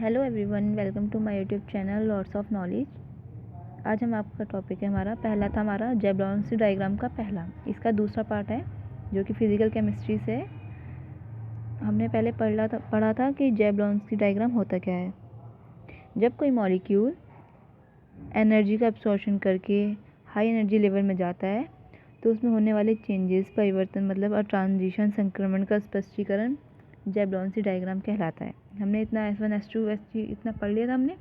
Hello everyone, welcome to my YouTube channel lots of knowledge. आज हम आपका topic है, हमारा पहला था हमारा जैबलोंसी डायग्राम का पहला। इसका दूसरा पार्ट है जो कि फिजिकल केमिस्ट्री से है। हमने पहले पढ़ा था कि जैबलोंसी डायग्राम होता क्या है। जब कोई मॉलिक्यूल एनर्जी का एब्सॉर्प्शन करके हाई एनर्जी लेवल में जाता है तो उसमें होने वाले चेंजेस, परिवर्तन मतलब और ट्रांजिशन, संक्रमण का स्पष्टीकरण जैबलोंसी डायग्राम कहलाता है। हमने इतना S1 S2 S3 इतना पढ़ लिया था हमने।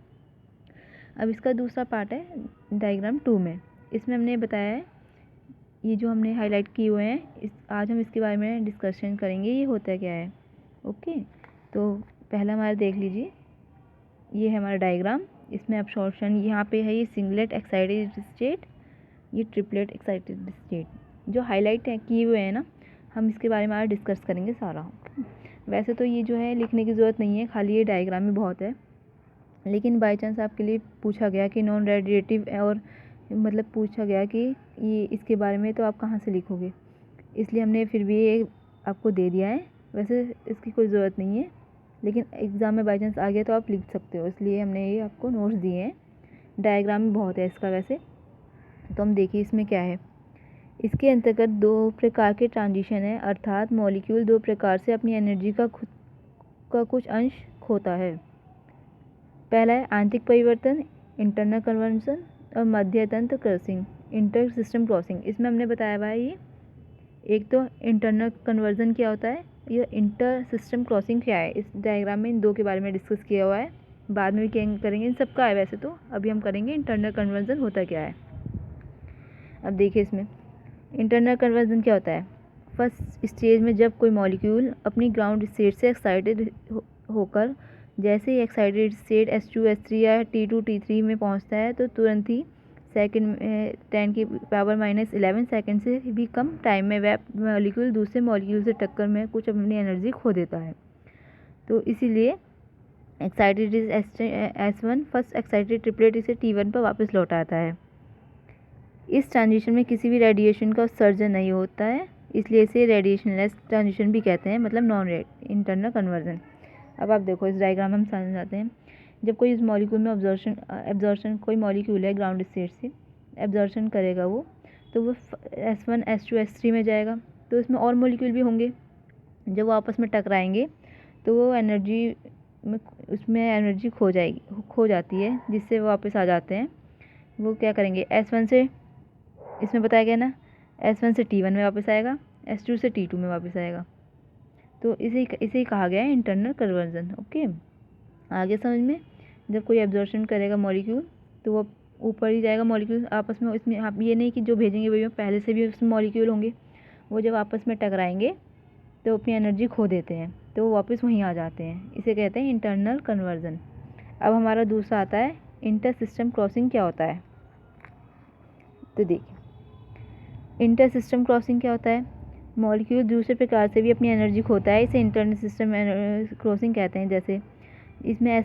अब इसका दूसरा पार्ट है डायग्राम 2 में। इसमें हमने बताया है, ये जो हमने हाईलाइट किए हुए हैं, आज हम इसके बारे में डिस्कशन करेंगे, ये होता क्या है। ओके, तो पहला हमारा देख लीजिए, ये है हमारा डायग्राम। इसमें अब्सॉर्प्शन यहाँ पे है, ये सिंगलेट एक्साइटेड स्टेट, ये ट्रिपलेट एक्साइटेड स्टेट जो हाईलाइट किए हुए हैं ना, हम इसके बारे में आज डिस्कस करेंगे सारा। वैसे तो ये जो है लिखने की ज़रूरत नहीं है, खाली ये डायग्राम में बहुत है, लेकिन बाय चांस आपके लिए पूछा गया कि नॉन रेडिएटिव और मतलब पूछा गया कि ये इसके बारे में, तो आप कहाँ से लिखोगे, इसलिए हमने फिर भी ये आपको दे दिया है। वैसे इसकी कोई ज़रूरत नहीं है, लेकिन एग्ज़ाम में बाय चांस आ गया तो आप लिख सकते हो, इसलिए हमने ये आपको नोट्स दिए हैं। डायग्राम में बहुत है इसका वैसे, तो हम देखिए इसमें क्या है। इसके अंतर्गत दो प्रकार के ट्रांजिशन है, अर्थात मॉलिक्यूल दो प्रकार से अपनी एनर्जी का खुद का कुछ अंश खोता है। पहला है आंतरिक परिवर्तन, इंटरनल कन्वर्जन, और मध्य तंत्र क्रॉसिंग, इंटर सिस्टम क्रॉसिंग। इसमें हमने बताया हुआ है ये, एक तो इंटरनल कन्वर्जन क्या होता है, ये इंटर सिस्टम क्रॉसिंग क्या है। इस डायग्राम में इन दो के बारे में डिस्कस किया हुआ है, बाद में भी करेंगे, इन सबका है वैसे तो। अभी हम करेंगे इंटरनल कन्वर्जन होता क्या है। अब देखिए इसमें इंटरनल कन्वर्जन क्या होता है। फर्स्ट स्टेज में जब कोई मॉलिक्यूल अपनी ग्राउंड स्टेट से एक्साइटेड होकर जैसे ही एक्साइटेड स्टेट S2 S3 या T2 T3 में पहुंचता है तो तुरंत ही सेकंड 10⁻11 सेकंड से भी कम टाइम में वह मॉलिक्यूल दूसरे मॉलिक्यूल से टक्कर में कुछ अपनी एनर्जी खो देता है। तो इसीलिए excited S1 first excited triplet इसे T1 पर वापस लौट आता है। इस ट्रांजिशन में किसी भी रेडिएशन का उत्सर्जन नहीं होता है, इसलिए इसे रेडिएशनलेस ट्रांजिशन भी कहते हैं, मतलब नॉन इंटरनल कन्वर्जन। अब आप देखो इस डायग्राम में हम समझाते हैं। जब कोई इस मॉलिक्यूल में एब्जॉर्प्शन कोई मॉलिक्यूल है ग्राउंड स्टेट से एब्जॉर्प्शन करेगा वो, तो वो S1 S2 S3 में जाएगा, तो इसमें और मॉलिक्यूल भी होंगे। जब वो आपस में टकराएंगे तो वो एनर्जी में उसमें एनर्जी खो जाती है, जिससे वो वापस आ जाते हैं। वो क्या करेंगे, S1 से, इसमें बताया गया ना, S1 से T1 में वापस आएगा, S2 से T2 में वापस आएगा। तो इसे कहा गया है इंटरनल कन्वर्जन। ओके, आगे समझ में। जब कोई एब्जॉर्प्शन करेगा मॉलिक्यूल तो वो ऊपर ही जाएगा मॉलिक्यूल आपस में। इसमें आप ये नहीं कि जो भेजेंगे वही पहले से भी उसमें मॉलिक्यूल होंगे, वो जब आपस में टकराएंगे तो अपनी एनर्जी खो देते हैं, तो वो वापस वहीं आ जाते हैं, इसे कहते हैं इंटरनल कन्वर्जन। अब हमारा दूसरा आता है इंटर सिस्टम क्रॉसिंग क्या होता है। तो देखिए इंटर सिस्टम क्रॉसिंग क्या होता है। मॉलिक्यूल दूसरे प्रकार से भी अपनी एनर्जी खोता है, इसे इंटरनल सिस्टम क्रॉसिंग कहते हैं। जैसे इसमें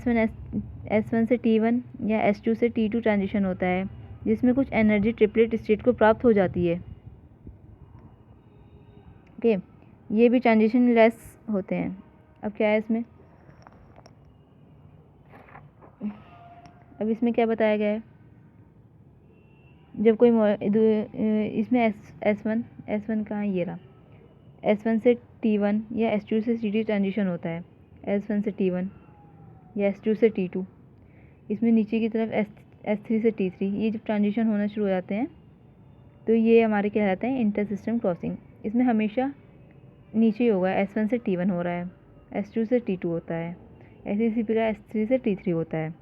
S1 से T1 या S2 से T2 ट्रांजिशन होता है, जिसमें कुछ एनर्जी ट्रिपलेट स्टेट को प्राप्त हो जाती है। ओके, ये भी ट्रांजिशन लेस होते हैं। अब क्या है इसमें, अब इसमें क्या बताया गया है। जब कोई इसमें S1 कहाँ, ये रहा, S1 से T1 या S2 से T2 ट्रांजिशन होता है। S1 से T1 या S2 से T2, इसमें नीचे की तरफ S3 से T3, ये जब ट्रांजिशन होना शुरू हो जाते हैं तो ये हमारे क्या कहलाते हैं, इंटर सिस्टम क्रॉसिंग। इसमें हमेशा नीचे ही होगा, S1 से T1 हो रहा है, S2 से T2 होता है, ऐसे इसी प्रकार S3 से T3 होता है।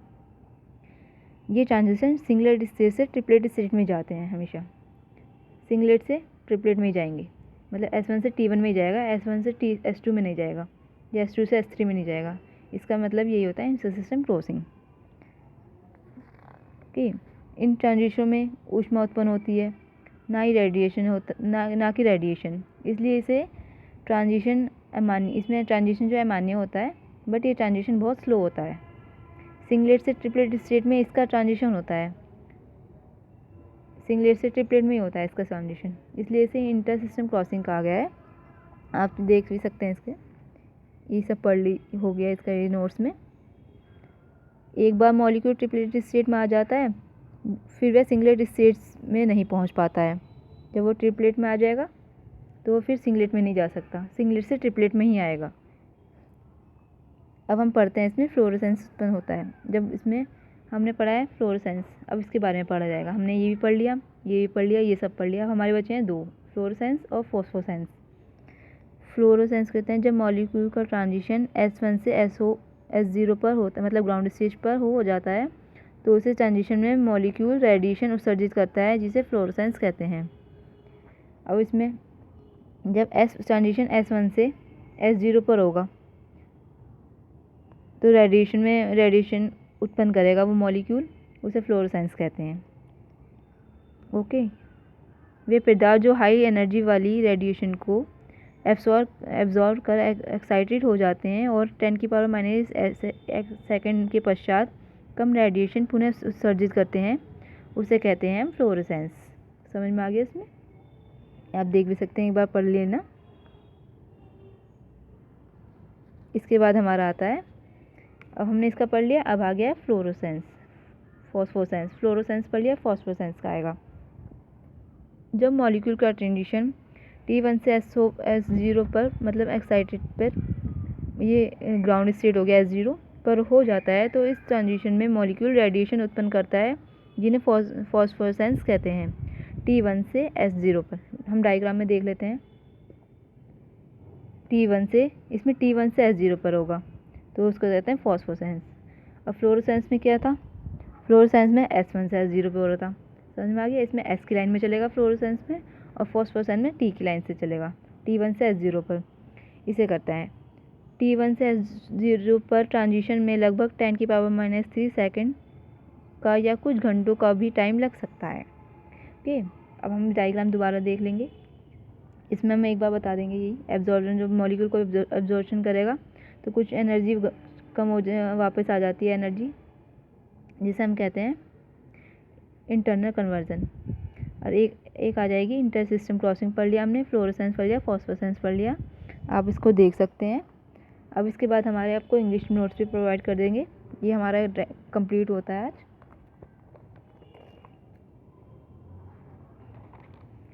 ये ट्रांजिशन सिंगलेट स्टेट से ट्रिपलेट स्टेट में जाते हैं, हमेशा सिंगलेट से ट्रिपलेट में ही जाएंगे, मतलब S1 से T1 में ही जाएगा, S1 से S2 में नहीं जाएगा, या S2 से S3 में नहीं जाएगा। इसका मतलब यही होता है इंटर सिस्टम क्रॉसिंग। ओके, इन ट्रांजिशनों में ऊष्मा उत्पन्न होती है, ना ही रेडिएशन होता, ना कि रेडिएशन, इसलिए इसे ट्रांजिशन अमान्य, इसमें ट्रांजिशन जो है मान्य होता है, बट ये ट्रांजिशन बहुत स्लो होता है। सिंगलेट से ट्रिपलेट स्टेट में इसका ट्रांजिशन होता है, सिंगलेट से ट्रिपलेट में ही होता है इसका ट्रांजिशन, इसलिए इसे इंटर सिस्टम क्रॉसिंग कहा गया है। आप देख भी सकते हैं इसके, ये सब पढ़ ली हो गया इसका ये नोट्स में। एक बार मॉलिक्यूल ट्रिपलेट स्टेट में आ जाता है, फिर वह सिंगलेट स्टेट्स में नहीं पहुंच पाता है। जब वो ट्रिपलेट में आ जाएगा तो वो फिर सिंगलेट में नहीं जा सकता, सिंगलेट से ट्रिपलेट में ही आएगा। अब हम पढ़ते हैं इसमें फ्लोरोसेंस उत्पन्न होता है। जब इसमें हमने पढ़ा है फ्लोरोसेंस, अब इसके बारे में पढ़ा जाएगा। हमने ये भी पढ़ लिया, ये भी पढ़ लिया, ये सब पढ़ लिया। अब हमारे बचे हैं दो, फ्लोरोसेंस और फॉस्फोसेंस। फ्लोरोसेंस कहते हैं जब मॉलिक्यूल का ट्रांजिशन S1 से S0 पर होता है, मतलब ग्राउंड स्टेज पर हो जाता है, तो उसे ट्रांजिशन में मॉलिक्यूल रेडिएशन उत्सर्जित करता है, जिसे फ्लोरोसेंस कहते हैं। अब इसमें जब ट्रांजिशन S1 से S0 पर होगा तो रेडिएशन उत्पन्न करेगा वो मॉलिक्यूल, उसे फ्लोरोसेंस कहते हैं। ओके, वे पदार्थ जो हाई एनर्जी वाली रेडिएशन को एब्जॉर्ब कर एक्साइटेड हो जाते हैं और 10⁻⁻⁻⁷ सेकेंड के पश्चात कम रेडिएशन पुनः उत्सर्जित करते हैं, उसे कहते हैं फ्लोरोसेंस। समझ में आ गया? इसमें आप देख भी सकते हैं, एक बार पढ़ लेना। इसके बाद हमारा आता है, अब हमने इसका पढ़ लिया, अब आ गया फ्लोरोसेंस, फॉस्फोसेंस। फ्लोरोसेंस पढ़ लिया, फॉस्फोसेंस का आएगा। जब मॉलिक्यूल का ट्रांजिशन T1 से S0 पर, मतलब एक्साइटेड पर, ये ग्राउंड स्टेट हो गया S0 पर हो जाता है, तो इस ट्रांजिशन में मॉलिक्यूल रेडिएशन उत्पन्न करता है, जिन्हें फॉस्फोसेंस कहते हैं। T1 से S0 पर हम डायग्राम में देख लेते हैं। T1 से, इसमें T1 से S0 पर होगा तो उसको कहते हैं फॉस्फोसेंस। अब फ्लोरोसेंस में क्या था? फ्लोरोसेंस में S1 से S0 पर हो रहा था। समझ में आ गया? इसमें S की लाइन में चलेगा फ्लोरोसेंस में, और फॉस्फोसेंस में T की लाइन से चलेगा, T1 से S0 पर। इसे करता है T1 से S0 पर ट्रांजिशन में लगभग 10⁻³ सेकेंड का या कुछ घंटों का भी टाइम लग सकता है। ओके, अब हम डायग्राम दोबारा देख लेंगे। इसमें हम एक बार बता देंगे, यही एब्जॉर्बन, जो मॉलिक्यूल को एब्जॉर्प्शन करेगा तो कुछ एनर्जी कम हो जाए, वापस आ जाती है एनर्जी, जिसे हम कहते हैं इंटरनल कन्वर्जन। और एक आ जाएगी इंटर सिस्टम क्रॉसिंग। पढ़ लिया हमने, फ्लोरोसेंस पढ़ लिया, फॉस्फोसेंस पढ़ लिया, आप इसको देख सकते हैं। अब इसके बाद हमारे आपको इंग्लिश नोट्स भी प्रोवाइड कर देंगे। ये हमारा कंप्लीट होता है आज।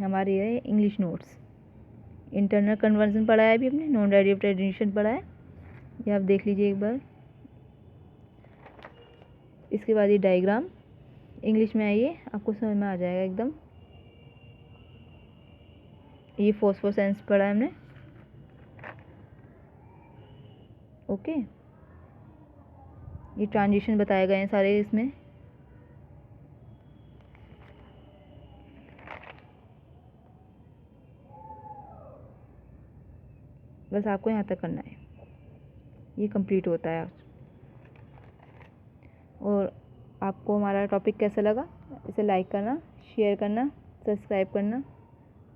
हमारे ये इंग्लिश नोट्स, इंटरनल कन्वर्जन पढ़ा है अभी हमने, नॉन रेडियोएक्टिव रेडिएशन पढ़ा है, ये आप देख लीजिए एक बार। इसके बाद ये डायग्राम इंग्लिश में आइए, आपको समझ में आ जाएगा एकदम। ये फॉस्फोसेंस पढ़ा है हमने। ओके, ये ट्रांजिशन बताए गए हैं सारे इसमें। बस आपको यहाँ तक करना है, ये कंप्लीट होता है आज। और आपको हमारा टॉपिक कैसा लगा, इसे लाइक करना, शेयर करना, सब्सक्राइब करना।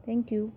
Thank you.